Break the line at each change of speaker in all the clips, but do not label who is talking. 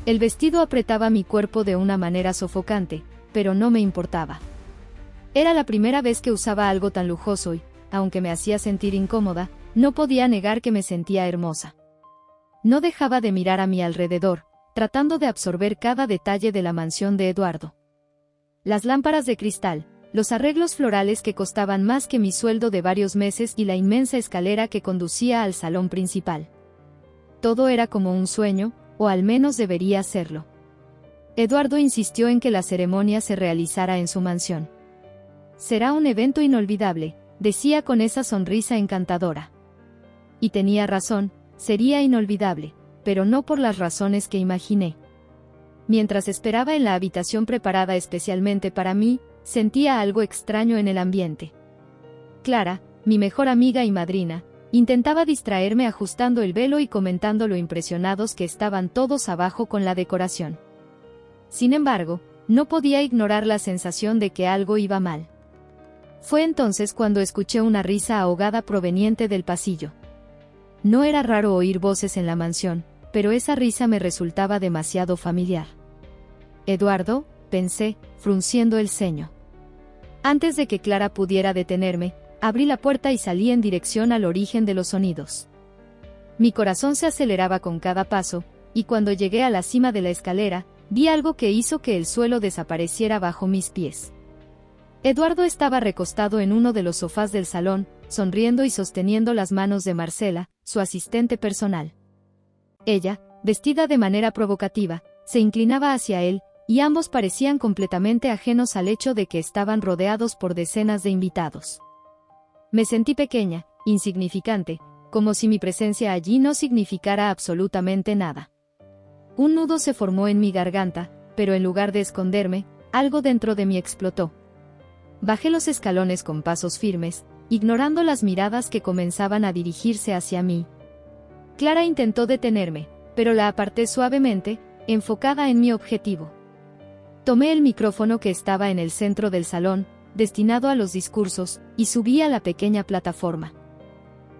El vestido apretaba mi cuerpo de una manera sofocante, pero no me importaba. Era la primera vez que usaba algo tan lujoso y, aunque me hacía sentir incómoda, no podía negar que me sentía hermosa. No dejaba de mirar a mi alrededor, tratando de absorber cada detalle de la mansión de Eduardo. Las lámparas de cristal, los arreglos florales que costaban más que mi sueldo de varios meses y la inmensa escalera que conducía al salón principal. Todo era como un sueño, o al menos debería serlo. Eduardo insistió en que la ceremonia se realizara en su mansión. Será un evento inolvidable, decía con esa sonrisa encantadora. Y tenía razón, sería inolvidable, pero no por las razones que imaginé. Mientras esperaba en la habitación preparada especialmente para mí, sentía algo extraño en el ambiente. Clara, mi mejor amiga y madrina, intentaba distraerme ajustando el velo y comentando lo impresionados que estaban todos abajo con la decoración. Sin embargo, no podía ignorar la sensación de que algo iba mal. Fue entonces cuando escuché una risa ahogada proveniente del pasillo. No era raro oír voces en la mansión, pero esa risa me resultaba demasiado familiar. «Eduardo», pensé, frunciendo el ceño. Antes de que Clara pudiera detenerme, abrí la puerta y salí en dirección al origen de los sonidos. Mi corazón se aceleraba con cada paso, y cuando llegué a la cima de la escalera, vi algo que hizo que el suelo desapareciera bajo mis pies. Eduardo estaba recostado en uno de los sofás del salón, sonriendo y sosteniendo las manos de Marcela, su asistente personal. Ella, vestida de manera provocativa, se inclinaba hacia él, y ambos parecían completamente ajenos al hecho de que estaban rodeados por decenas de invitados. Me sentí pequeña, insignificante, como si mi presencia allí no significara absolutamente nada. Un nudo se formó en mi garganta, pero en lugar de esconderme, algo dentro de mí explotó. Bajé los escalones con pasos firmes, ignorando las miradas que comenzaban a dirigirse hacia mí. Clara intentó detenerme, pero la aparté suavemente, enfocada en mi objetivo. Tomé el micrófono que estaba en el centro del salón, destinado a los discursos, y subí a la pequeña plataforma.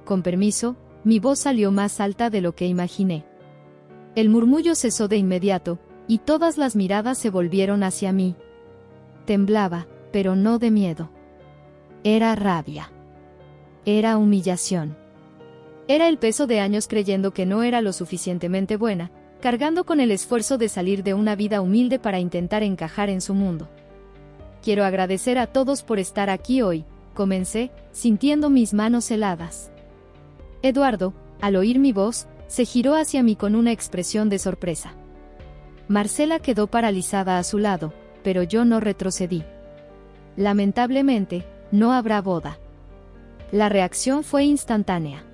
Con permiso, mi voz salió más alta de lo que imaginé. El murmullo cesó de inmediato, y todas las miradas se volvieron hacia mí. Temblaba, pero no de miedo. Era rabia. Era humillación. Era el peso de años creyendo que no era lo suficientemente buena, cargando con el esfuerzo de salir de una vida humilde para intentar encajar en su mundo. Quiero agradecer a todos por estar aquí hoy, comencé, sintiendo mis manos heladas. Eduardo, al oír mi voz, se giró hacia mí con una expresión de sorpresa. Marcela quedó paralizada a su lado, pero yo no retrocedí. Lamentablemente, no habrá boda. La reacción fue instantánea.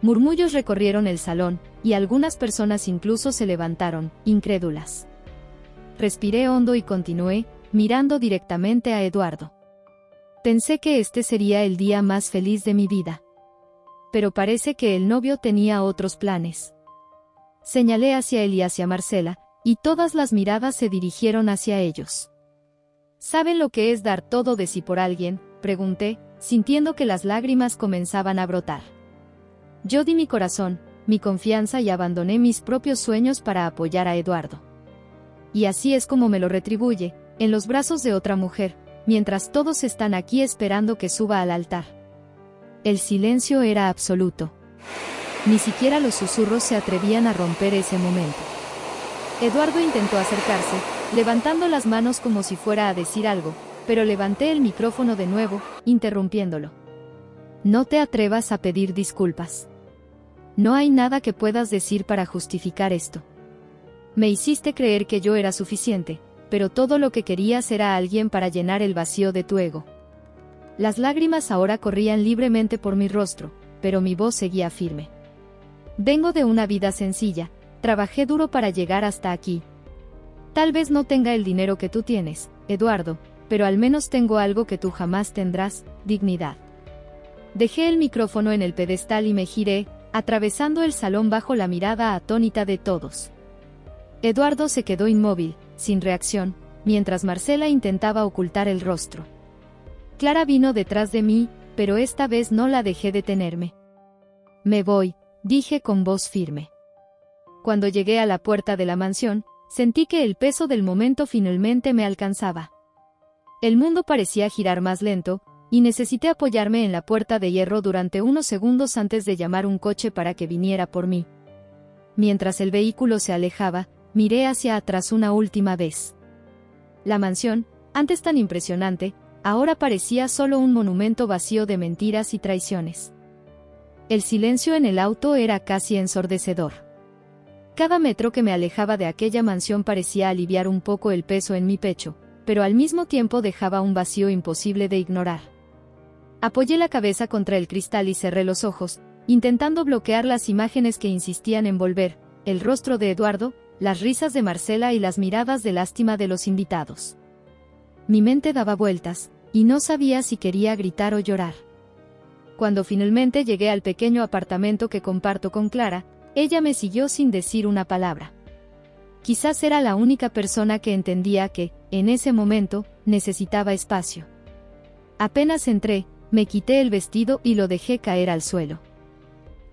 Murmullos recorrieron el salón, y algunas personas incluso se levantaron, incrédulas. Respiré hondo y continué, mirando directamente a Eduardo. Pensé que este sería el día más feliz de mi vida. Pero parece que el novio tenía otros planes. Señalé hacia él y hacia Marcela, y todas las miradas se dirigieron hacia ellos. ¿Saben lo que es dar todo de sí por alguien?, pregunté, sintiendo que las lágrimas comenzaban a brotar. Yo di mi corazón, mi confianza y abandoné mis propios sueños para apoyar a Eduardo. Y así es como me lo retribuye, en los brazos de otra mujer, mientras todos están aquí esperando que suba al altar. El silencio era absoluto. Ni siquiera los susurros se atrevían a romper ese momento. Eduardo intentó acercarse, levantando las manos como si fuera a decir algo, pero levanté el micrófono de nuevo, interrumpiéndolo. No te atrevas a pedir disculpas. No hay nada que puedas decir para justificar esto. Me hiciste creer que yo era suficiente, pero todo lo que querías era alguien para llenar el vacío de tu ego. Las lágrimas ahora corrían libremente por mi rostro, pero mi voz seguía firme. Vengo de una vida sencilla, trabajé duro para llegar hasta aquí. Tal vez no tenga el dinero que tú tienes, Eduardo, pero al menos tengo algo que tú jamás tendrás, dignidad. Dejé el micrófono en el pedestal y me giré, atravesando el salón bajo la mirada atónita de todos. Eduardo se quedó inmóvil, sin reacción, mientras Marcela intentaba ocultar el rostro. Clara vino detrás de mí, pero esta vez no la dejé detenerme. Me voy, dije con voz firme. Cuando llegué a la puerta de la mansión, sentí que el peso del momento finalmente me alcanzaba. El mundo parecía girar más lento, y necesité apoyarme en la puerta de hierro durante unos segundos antes de llamar un coche para que viniera por mí. Mientras el vehículo se alejaba, miré hacia atrás una última vez. La mansión, antes tan impresionante, ahora parecía solo un monumento vacío de mentiras y traiciones. El silencio en el auto era casi ensordecedor. Cada metro que me alejaba de aquella mansión parecía aliviar un poco el peso en mi pecho, pero al mismo tiempo dejaba un vacío imposible de ignorar. Apoyé la cabeza contra el cristal y cerré los ojos, intentando bloquear las imágenes que insistían en volver, el rostro de Eduardo, las risas de Marcela y las miradas de lástima de los invitados. Mi mente daba vueltas, y no sabía si quería gritar o llorar. Cuando finalmente llegué al pequeño apartamento que comparto con Clara, ella me siguió sin decir una palabra. Quizás era la única persona que entendía que, en ese momento, necesitaba espacio. Apenas entré, me quité el vestido y lo dejé caer al suelo.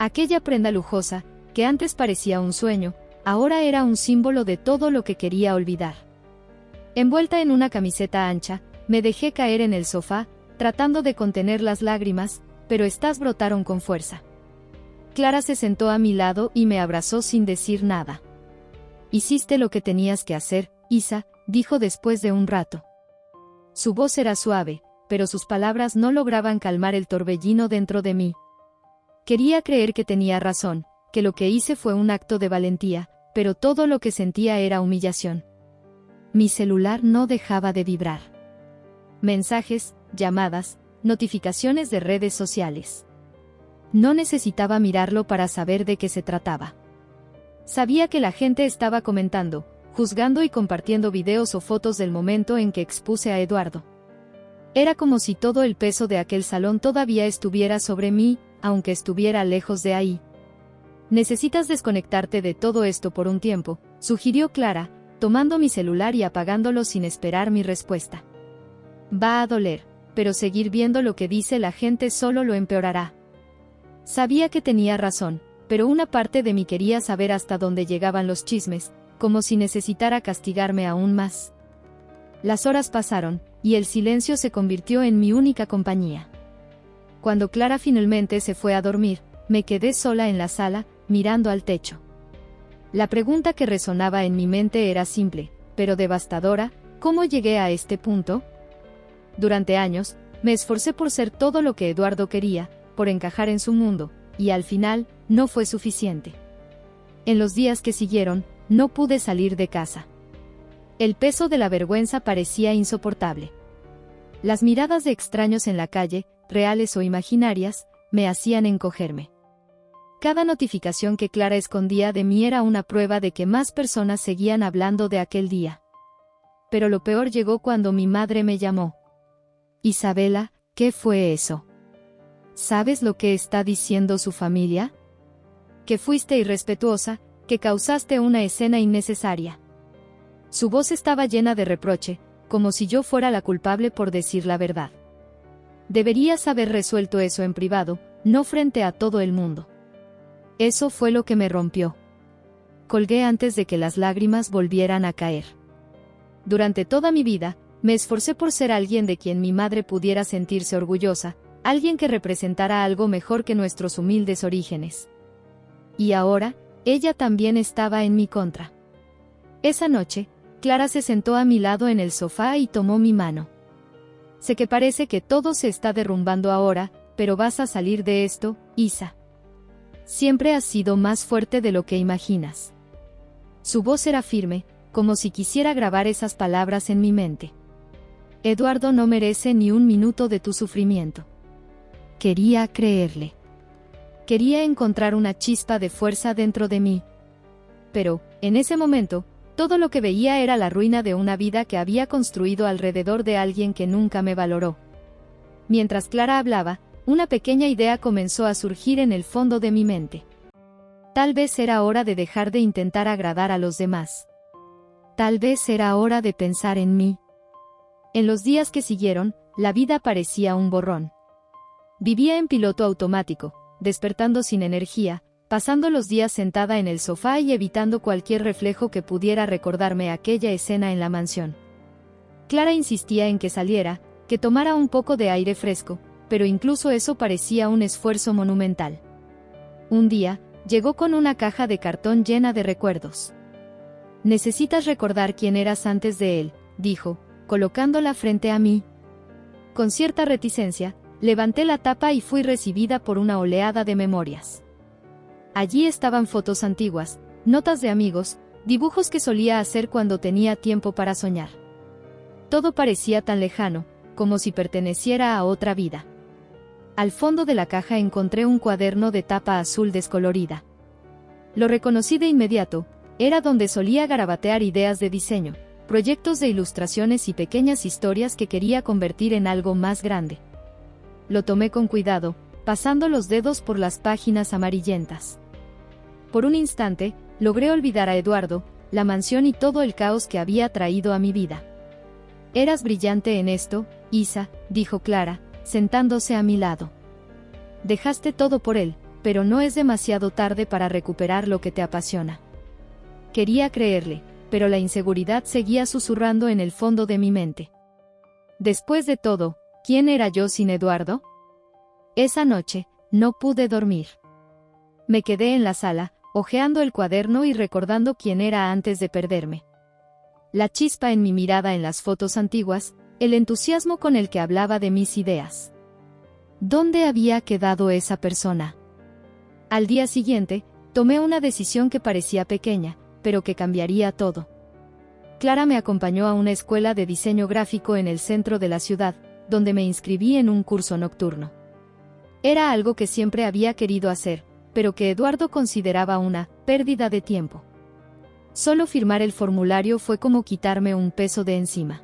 Aquella prenda lujosa, que antes parecía un sueño, ahora era un símbolo de todo lo que quería olvidar. Envuelta en una camiseta ancha, me dejé caer en el sofá, tratando de contener las lágrimas, pero estas brotaron con fuerza. Clara se sentó a mi lado y me abrazó sin decir nada. «Hiciste lo que tenías que hacer, Isa», dijo después de un rato. Su voz era suave, pero sus palabras no lograban calmar el torbellino dentro de mí. Quería creer que tenía razón, que lo que hice fue un acto de valentía, pero todo lo que sentía era humillación. Mi celular no dejaba de vibrar. Mensajes, llamadas, notificaciones de redes sociales. No necesitaba mirarlo para saber de qué se trataba. Sabía que la gente estaba comentando, juzgando y compartiendo videos o fotos del momento en que expuse a Eduardo. Era como si todo el peso de aquel salón todavía estuviera sobre mí, aunque estuviera lejos de ahí. «Necesitas desconectarte de todo esto por un tiempo», sugirió Clara, tomando mi celular y apagándolo sin esperar mi respuesta. «Va a doler, pero seguir viendo lo que dice la gente solo lo empeorará». Sabía que tenía razón, pero una parte de mí quería saber hasta dónde llegaban los chismes, como si necesitara castigarme aún más. Las horas pasaron, y el silencio se convirtió en mi única compañía. Cuando Clara finalmente se fue a dormir, me quedé sola en la sala, mirando al techo. La pregunta que resonaba en mi mente era simple, pero devastadora: ¿cómo llegué a este punto? Durante años, me esforcé por ser todo lo que Eduardo quería, por encajar en su mundo, y al final, no fue suficiente. En los días que siguieron, no pude salir de casa. El peso de la vergüenza parecía insoportable. Las miradas de extraños en la calle, reales o imaginarias, me hacían encogerme. Cada notificación que Clara escondía de mí era una prueba de que más personas seguían hablando de aquel día. Pero lo peor llegó cuando mi madre me llamó. «Isabela, ¿qué fue eso? ¿Sabes lo que está diciendo su familia? Que fuiste irrespetuosa, que causaste una escena innecesaria». Su voz estaba llena de reproche, como si yo fuera la culpable por decir la verdad. Deberías haber resuelto eso en privado, no frente a todo el mundo. Eso fue lo que me rompió. Colgué antes de que las lágrimas volvieran a caer. Durante toda mi vida, me esforcé por ser alguien de quien mi madre pudiera sentirse orgullosa, alguien que representara algo mejor que nuestros humildes orígenes. Y ahora, ella también estaba en mi contra. Esa noche, Clara se sentó a mi lado en el sofá y tomó mi mano. «Sé que parece que todo se está derrumbando ahora, pero vas a salir de esto, Isa. Siempre has sido más fuerte de lo que imaginas». Su voz era firme, como si quisiera grabar esas palabras en mi mente. «Eduardo no merece ni un minuto de tu sufrimiento». Quería creerle. Quería encontrar una chispa de fuerza dentro de mí. Pero, en ese momento, todo lo que veía era la ruina de una vida que había construido alrededor de alguien que nunca me valoró. Mientras Clara hablaba, una pequeña idea comenzó a surgir en el fondo de mi mente. Tal vez era hora de dejar de intentar agradar a los demás. Tal vez era hora de pensar en mí. En los días que siguieron, la vida parecía un borrón. Vivía en piloto automático, despertando sin energía, pasando los días sentada en el sofá y evitando cualquier reflejo que pudiera recordarme aquella escena en la mansión. Clara insistía en que saliera, que tomara un poco de aire fresco, pero incluso eso parecía un esfuerzo monumental. Un día, llegó con una caja de cartón llena de recuerdos. «Necesitas recordar quién eras antes de él», dijo, colocándola frente a mí. Con cierta reticencia, levanté la tapa y fui recibida por una oleada de memorias. Allí estaban fotos antiguas, notas de amigos, dibujos que solía hacer cuando tenía tiempo para soñar. Todo parecía tan lejano, como si perteneciera a otra vida. Al fondo de la caja encontré un cuaderno de tapa azul descolorida. Lo reconocí de inmediato, era donde solía garabatear ideas de diseño, proyectos de ilustraciones y pequeñas historias que quería convertir en algo más grande. Lo tomé con cuidado, pasando los dedos por las páginas amarillentas. Por un instante, logré olvidar a Eduardo, la mansión y todo el caos que había traído a mi vida. «Eras brillante en esto, Isa», dijo Clara, sentándose a mi lado. «Dejaste todo por él, pero no es demasiado tarde para recuperar lo que te apasiona». Quería creerle, pero la inseguridad seguía susurrando en el fondo de mi mente. Después de todo, ¿quién era yo sin Eduardo? Esa noche, no pude dormir. Me quedé en la sala, hojeando el cuaderno y recordando quién era antes de perderme. La chispa en mi mirada en las fotos antiguas, el entusiasmo con el que hablaba de mis ideas. ¿Dónde había quedado esa persona? Al día siguiente, tomé una decisión que parecía pequeña, pero que cambiaría todo. Clara me acompañó a una escuela de diseño gráfico en el centro de la ciudad, donde me inscribí en un curso nocturno. Era algo que siempre había querido hacer, pero que Eduardo consideraba una pérdida de tiempo. Solo firmar el formulario fue como quitarme un peso de encima.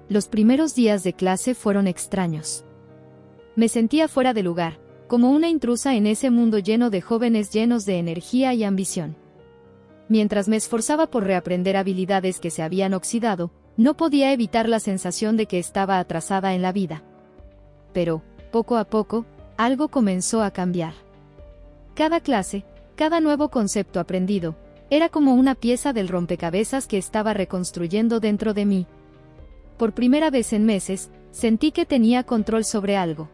Los primeros días de clase fueron extraños. Me sentía fuera de lugar, como una intrusa en ese mundo lleno de jóvenes llenos de energía y ambición. Mientras me esforzaba por reaprender habilidades que se habían oxidado, no podía evitar la sensación de que estaba atrasada en la vida. Pero, poco a poco, algo comenzó a cambiar. Cada clase, cada nuevo concepto aprendido, era como una pieza del rompecabezas que estaba reconstruyendo dentro de mí. Por primera vez en meses, sentí que tenía control sobre algo.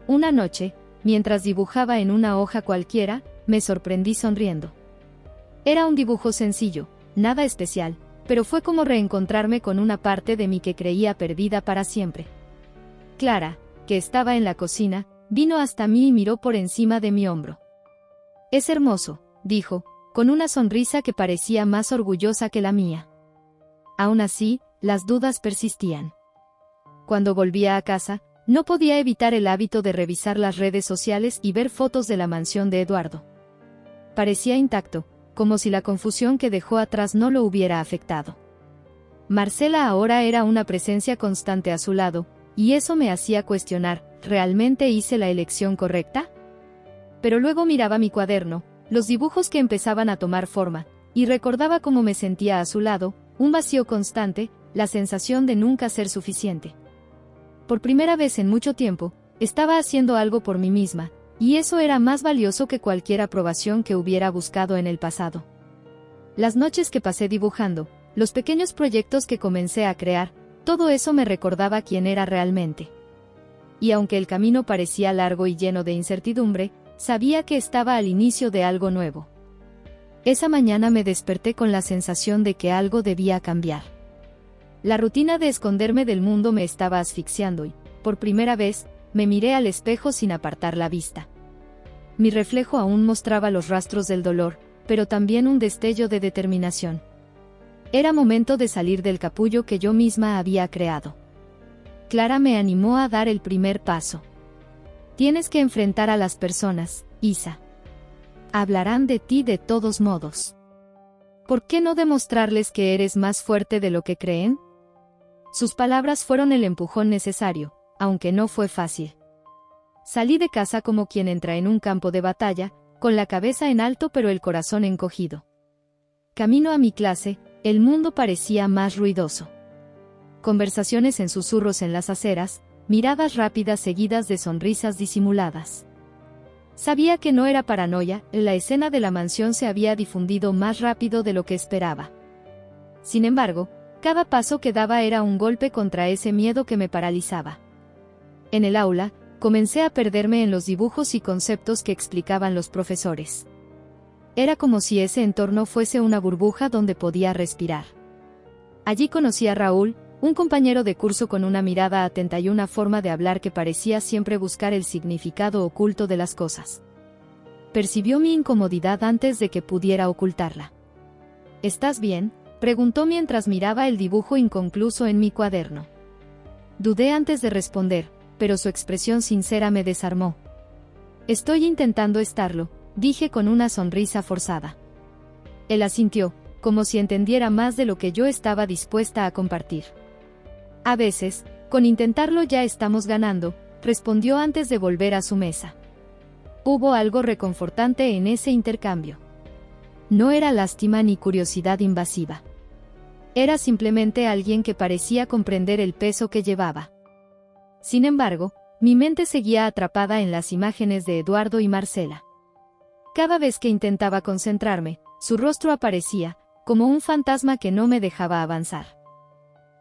Una noche, mientras dibujaba en una hoja cualquiera, me sorprendí sonriendo. Era un dibujo sencillo, nada especial, pero fue como reencontrarme con una parte de mí que creía perdida para siempre. Clara, que estaba en la cocina, vino hasta mí y miró por encima de mi hombro. «Es hermoso», dijo, con una sonrisa que parecía más orgullosa que la mía. Aún así, las dudas persistían. Cuando volvía a casa, no podía evitar el hábito de revisar las redes sociales y ver fotos de la mansión de Eduardo. Parecía intacto, como si la confusión que dejó atrás no lo hubiera afectado. Marcela ahora era una presencia constante a su lado, y eso me hacía cuestionar, ¿realmente hice la elección correcta? Pero luego miraba mi cuaderno, los dibujos que empezaban a tomar forma, y recordaba cómo me sentía a su lado, un vacío constante, la sensación de nunca ser suficiente. Por primera vez en mucho tiempo, estaba haciendo algo por mí misma, y eso era más valioso que cualquier aprobación que hubiera buscado en el pasado. Las noches que pasé dibujando, los pequeños proyectos que comencé a crear, todo eso me recordaba quién era realmente. Y aunque el camino parecía largo y lleno de incertidumbre, sabía que estaba al inicio de algo nuevo. Esa mañana me desperté con la sensación de que algo debía cambiar. La rutina de esconderme del mundo me estaba asfixiando y, por primera vez, me miré al espejo sin apartar la vista. Mi reflejo aún mostraba los rastros del dolor, pero también un destello de determinación. Era momento de salir del capullo que yo misma había creado. Clara me animó a dar el primer paso. Tienes que enfrentar a las personas, Isa. Hablarán de ti de todos modos. ¿Por qué no demostrarles que eres más fuerte de lo que creen? Sus palabras fueron el empujón necesario, aunque no fue fácil. Salí de casa como quien entra en un campo de batalla, con la cabeza en alto pero el corazón encogido. Camino a mi clase, el mundo parecía más ruidoso. Conversaciones en susurros en las aceras, miradas rápidas seguidas de sonrisas disimuladas. Sabía que no era paranoia, la escena de la mansión se había difundido más rápido de lo que esperaba. Sin embargo, cada paso que daba era un golpe contra ese miedo que me paralizaba. En el aula, comencé a perderme en los dibujos y conceptos que explicaban los profesores. Era como si ese entorno fuese una burbuja donde podía respirar. Allí conocí a Raúl, un compañero de curso con una mirada atenta y una forma de hablar que parecía siempre buscar el significado oculto de las cosas. Percibió mi incomodidad antes de que pudiera ocultarla. ¿Estás bien?, preguntó mientras miraba el dibujo inconcluso en mi cuaderno. Dudé antes de responder, pero su expresión sincera me desarmó. Estoy intentando estarlo, dije con una sonrisa forzada. Él asintió, como si entendiera más de lo que yo estaba dispuesta a compartir. A veces, con intentarlo ya estamos ganando, respondió antes de volver a su mesa. Hubo algo reconfortante en ese intercambio. No era lástima ni curiosidad invasiva. Era simplemente alguien que parecía comprender el peso que llevaba. Sin embargo, mi mente seguía atrapada en las imágenes de Eduardo y Marcela. Cada vez que intentaba concentrarme, su rostro aparecía, como un fantasma que no me dejaba avanzar.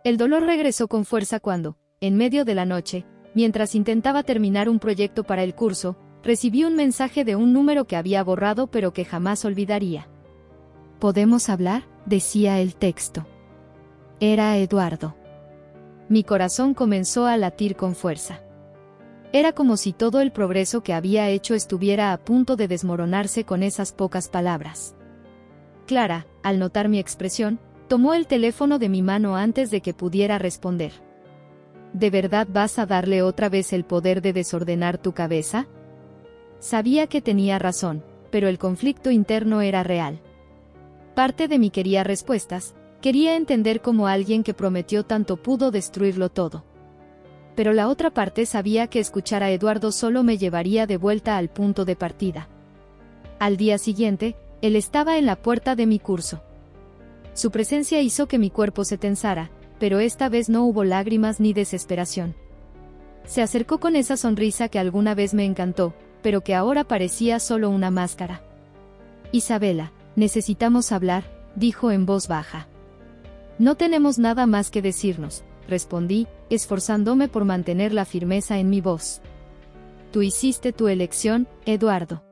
El dolor regresó con fuerza cuando, en medio de la noche, mientras intentaba terminar un proyecto para el curso, recibí un mensaje de un número que había borrado pero que jamás olvidaría. ¿Podemos hablar?, decía el texto. Era Eduardo. Mi corazón comenzó a latir con fuerza. Era como si todo el progreso que había hecho estuviera a punto de desmoronarse con esas pocas palabras. Clara, al notar mi expresión, tomó el teléfono de mi mano antes de que pudiera responder. ¿De verdad vas a darle otra vez el poder de desordenar tu cabeza? Sabía que tenía razón, pero el conflicto interno era real. Parte de mí quería respuestas, quería entender cómo alguien que prometió tanto pudo destruirlo todo. Pero la otra parte sabía que escuchar a Eduardo solo me llevaría de vuelta al punto de partida. Al día siguiente, él estaba en la puerta de mi curso. Su presencia hizo que mi cuerpo se tensara, pero esta vez no hubo lágrimas ni desesperación. Se acercó con esa sonrisa que alguna vez me encantó, pero que ahora parecía solo una máscara. Isabela, necesitamos hablar, dijo en voz baja. No tenemos nada más que decirnos, respondí, esforzándome por mantener la firmeza en mi voz. Tú hiciste tu elección, Eduardo.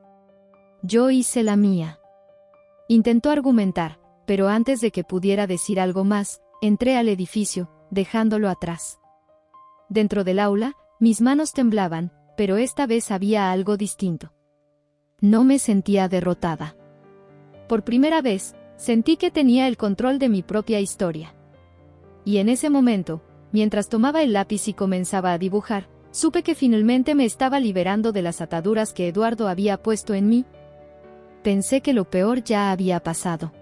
Yo hice la mía. Intentó argumentar, pero antes de que pudiera decir algo más, entré al edificio, dejándolo atrás. Dentro del aula, mis manos temblaban, pero esta vez había algo distinto. No me sentía derrotada. Por primera vez, sentí que tenía el control de mi propia historia. Y en ese momento, mientras tomaba el lápiz y comenzaba a dibujar, supe que finalmente me estaba liberando de las ataduras que Eduardo había puesto en mí. Pensé que lo peor ya había pasado.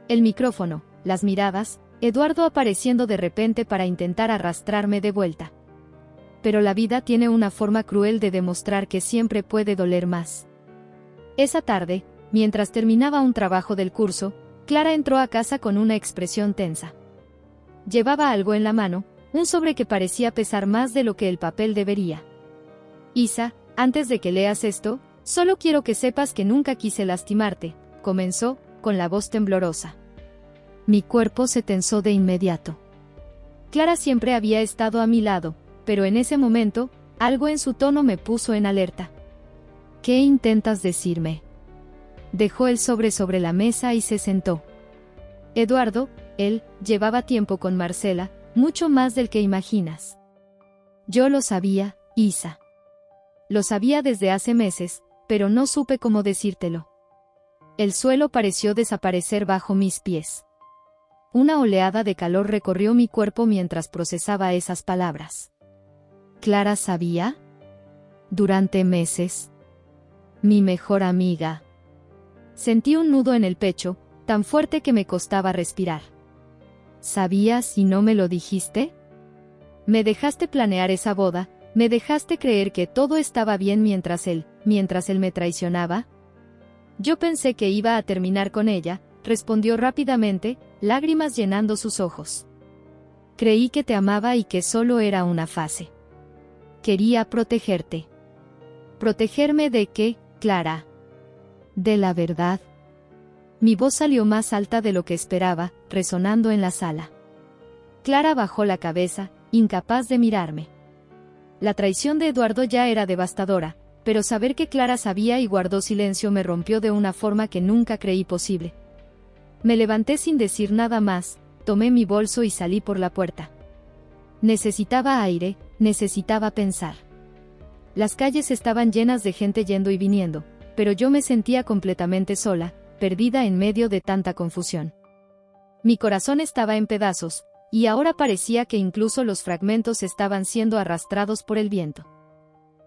El micrófono, las miradas, Eduardo apareciendo de repente para intentar arrastrarme de vuelta. Pero la vida tiene una forma cruel de demostrar que siempre puede doler más. Esa tarde, mientras terminaba un trabajo del curso, Clara entró a casa con una expresión tensa. Llevaba algo en la mano, un sobre que parecía pesar más de lo que el papel debería. Isa, antes de que leas esto, solo quiero que sepas que nunca quise lastimarte, comenzó, con la voz temblorosa. Mi cuerpo se tensó de inmediato. Clara siempre había estado a mi lado, pero en ese momento, algo en su tono me puso en alerta. ¿Qué intentas decirme? Dejó el sobre la mesa y se sentó. Eduardo, él, llevaba tiempo con Marcela, mucho más del que imaginas. Yo lo sabía, Isa. Lo sabía desde hace meses, pero no supe cómo decírtelo. El suelo pareció desaparecer bajo mis pies. Una oleada de calor recorrió mi cuerpo mientras procesaba esas palabras. ¿Clara sabía? Durante meses. Mi mejor amiga. Sentí un nudo en el pecho, tan fuerte que me costaba respirar. ¿Sabías y no me lo dijiste? Me dejaste planear esa boda, me dejaste creer que todo estaba bien mientras él me traicionaba. Yo pensé que iba a terminar con ella, respondió rápidamente, lágrimas llenando sus ojos. Creí que te amaba y que solo era una fase. Quería protegerte. ¿Protegerme de qué, Clara? ¿De la verdad? Mi voz salió más alta de lo que esperaba, resonando en la sala. Clara bajó la cabeza, incapaz de mirarme. La traición de Eduardo ya era devastadora, pero saber que Clara sabía y guardó silencio me rompió de una forma que nunca creí posible. Me levanté sin decir nada más, tomé mi bolso y salí por la puerta. Necesitaba aire, necesitaba pensar. Las calles estaban llenas de gente yendo y viniendo, pero yo me sentía completamente sola, perdida en medio de tanta confusión. Mi corazón estaba en pedazos, y ahora parecía que incluso los fragmentos estaban siendo arrastrados por el viento.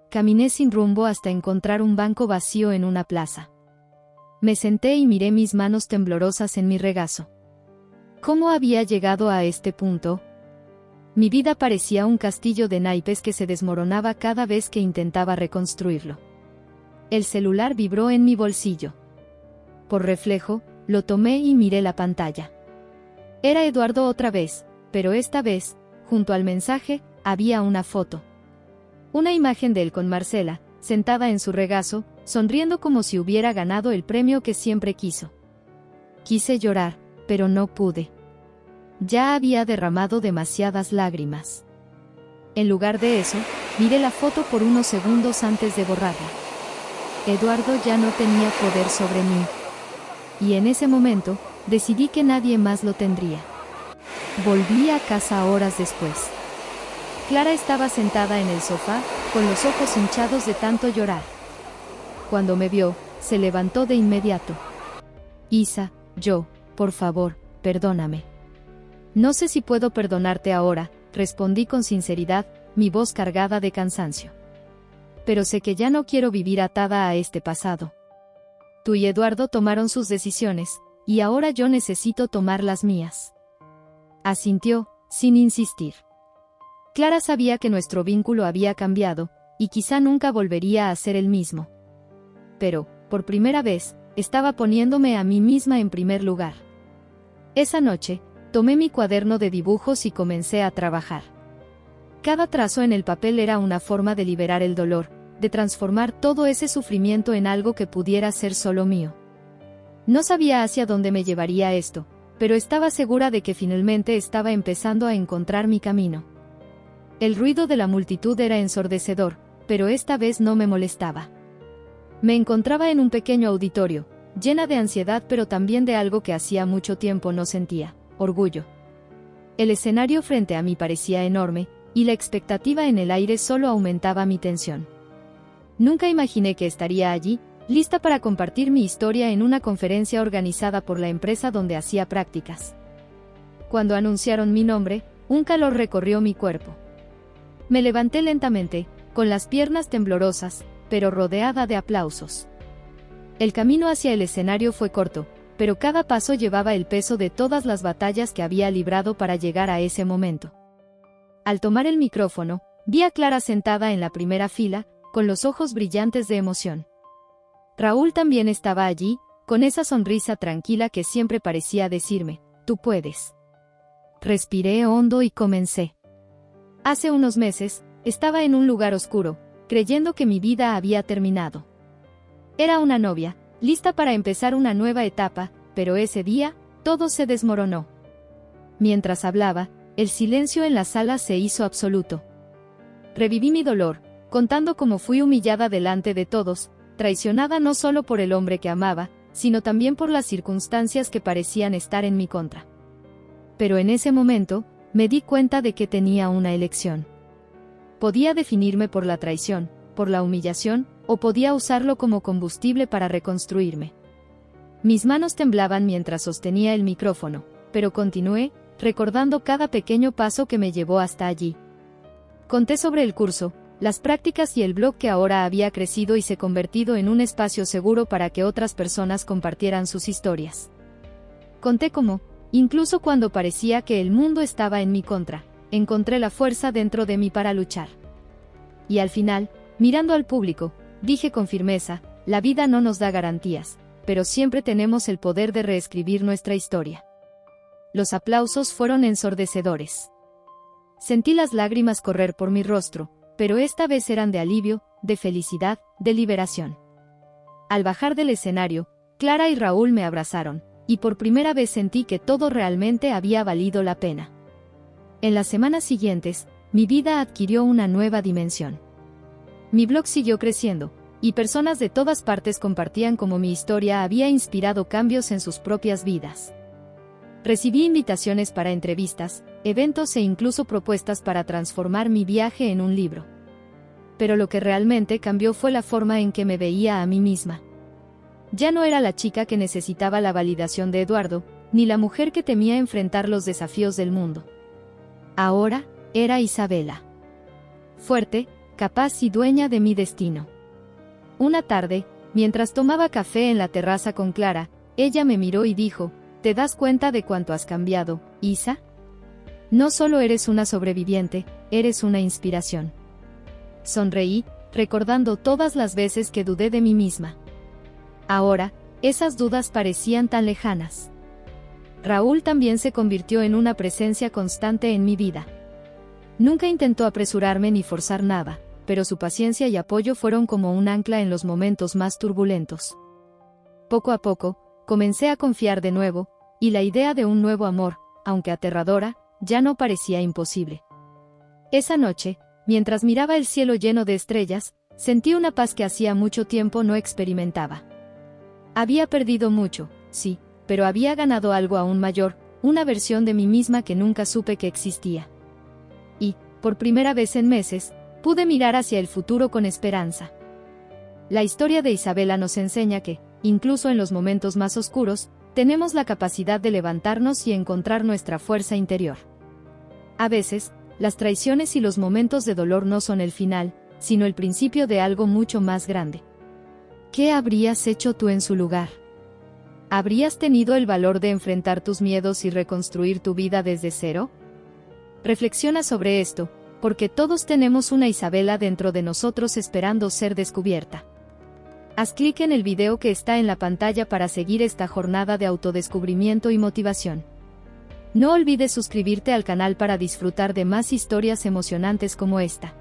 Caminé sin rumbo hasta encontrar un banco vacío en una plaza. Me senté y miré mis manos temblorosas en mi regazo. ¿Cómo había llegado a este punto? Mi vida parecía un castillo de naipes que se desmoronaba cada vez que intentaba reconstruirlo. El celular vibró en mi bolsillo. Por reflejo, lo tomé y miré la pantalla. Era Eduardo otra vez, pero esta vez, junto al mensaje, había una foto. Una imagen de él con Marcela, sentada en su regazo, sonriendo como si hubiera ganado el premio que siempre quiso. Quise llorar, pero no pude. Ya había derramado demasiadas lágrimas. En lugar de eso, miré la foto por unos segundos antes de borrarla. Eduardo ya no tenía poder sobre mí. Y en ese momento, decidí que nadie más lo tendría. Volví a casa horas después. Clara estaba sentada en el sofá, con los ojos hinchados de tanto llorar. Cuando me vio, se levantó de inmediato. Isa, por favor, perdóname. No sé si puedo perdonarte ahora, respondí con sinceridad, mi voz cargada de cansancio. Pero sé que ya no quiero vivir atada a este pasado. Tú y Eduardo tomaron sus decisiones, y ahora yo necesito tomar las mías. Asintió, sin insistir. Clara sabía que nuestro vínculo había cambiado, y quizá nunca volvería a ser el mismo. Pero, por primera vez, estaba poniéndome a mí misma en primer lugar. Esa noche, tomé mi cuaderno de dibujos y comencé a trabajar. Cada trazo en el papel era una forma de liberar el dolor, de transformar todo ese sufrimiento en algo que pudiera ser solo mío. No sabía hacia dónde me llevaría esto, pero estaba segura de que finalmente estaba empezando a encontrar mi camino. El ruido de la multitud era ensordecedor, pero esta vez no me molestaba. Me encontraba en un pequeño auditorio, llena de ansiedad pero también de algo que hacía mucho tiempo no sentía, orgullo. El escenario frente a mí parecía enorme, y la expectativa en el aire solo aumentaba mi tensión. Nunca imaginé que estaría allí, lista para compartir mi historia en una conferencia organizada por la empresa donde hacía prácticas. Cuando anunciaron mi nombre, un calor recorrió mi cuerpo. Me levanté lentamente, con las piernas temblorosas, pero rodeada de aplausos. El camino hacia el escenario fue corto, pero cada paso llevaba el peso de todas las batallas que había librado para llegar a ese momento. Al tomar el micrófono, vi a Clara sentada en la primera fila, con los ojos brillantes de emoción. Raúl también estaba allí, con esa sonrisa tranquila que siempre parecía decirme, tú puedes. Respiré hondo y comencé. Hace unos meses, estaba en un lugar oscuro, creyendo que mi vida había terminado. Era una novia, lista para empezar una nueva etapa, pero ese día, todo se desmoronó. Mientras hablaba, el silencio en la sala se hizo absoluto. Reviví mi dolor, contando cómo fui humillada delante de todos, traicionada no solo por el hombre que amaba, sino también por las circunstancias que parecían estar en mi contra. Pero en ese momento, me di cuenta de que tenía una elección. Podía definirme por la traición, por la humillación, o podía usarlo como combustible para reconstruirme. Mis manos temblaban mientras sostenía el micrófono, pero continué, recordando cada pequeño paso que me llevó hasta allí. Conté sobre el curso, las prácticas y el blog que ahora había crecido y se convertido en un espacio seguro para que otras personas compartieran sus historias. Conté cómo, incluso cuando parecía que el mundo estaba en mi contra, encontré la fuerza dentro de mí para luchar. Y al final, mirando al público, dije con firmeza, la vida no nos da garantías, pero siempre tenemos el poder de reescribir nuestra historia. Los aplausos fueron ensordecedores. Sentí las lágrimas correr por mi rostro, pero esta vez eran de alivio, de felicidad, de liberación. Al bajar del escenario, Clara y Raúl me abrazaron, y por primera vez sentí que todo realmente había valido la pena. En las semanas siguientes, mi vida adquirió una nueva dimensión. Mi blog siguió creciendo, y personas de todas partes compartían cómo mi historia había inspirado cambios en sus propias vidas. Recibí invitaciones para entrevistas, eventos e incluso propuestas para transformar mi viaje en un libro. Pero lo que realmente cambió fue la forma en que me veía a mí misma. Ya no era la chica que necesitaba la validación de Eduardo, ni la mujer que temía enfrentar los desafíos del mundo. Ahora, era Isabela. Fuerte, capaz y dueña de mi destino. Una tarde, mientras tomaba café en la terraza con Clara, ella me miró y dijo: ¿te das cuenta de cuánto has cambiado, Isa? No solo eres una sobreviviente, eres una inspiración. Sonreí, recordando todas las veces que dudé de mí misma. Ahora, esas dudas parecían tan lejanas. Raúl también se convirtió en una presencia constante en mi vida. Nunca intentó apresurarme ni forzar nada, pero su paciencia y apoyo fueron como un ancla en los momentos más turbulentos. Poco a poco, comencé a confiar de nuevo, y la idea de un nuevo amor, aunque aterradora, ya no parecía imposible. Esa noche, mientras miraba el cielo lleno de estrellas, sentí una paz que hacía mucho tiempo no experimentaba. Había perdido mucho, sí, pero había ganado algo aún mayor, una versión de mí misma que nunca supe que existía. Y, por primera vez en meses, pude mirar hacia el futuro con esperanza. La historia de Isabela nos enseña que, incluso en los momentos más oscuros, tenemos la capacidad de levantarnos y encontrar nuestra fuerza interior. A veces, las traiciones y los momentos de dolor no son el final, sino el principio de algo mucho más grande. ¿Qué habrías hecho tú en su lugar? ¿Habrías tenido el valor de enfrentar tus miedos y reconstruir tu vida desde cero? Reflexiona sobre esto, porque todos tenemos una Isabela dentro de nosotros esperando ser descubierta. Haz clic en el video que está en la pantalla para seguir esta jornada de autodescubrimiento y motivación. No olvides suscribirte al canal para disfrutar de más historias emocionantes como esta.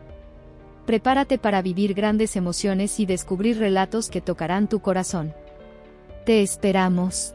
Prepárate para vivir grandes emociones y descubrir relatos que tocarán tu corazón. Te esperamos.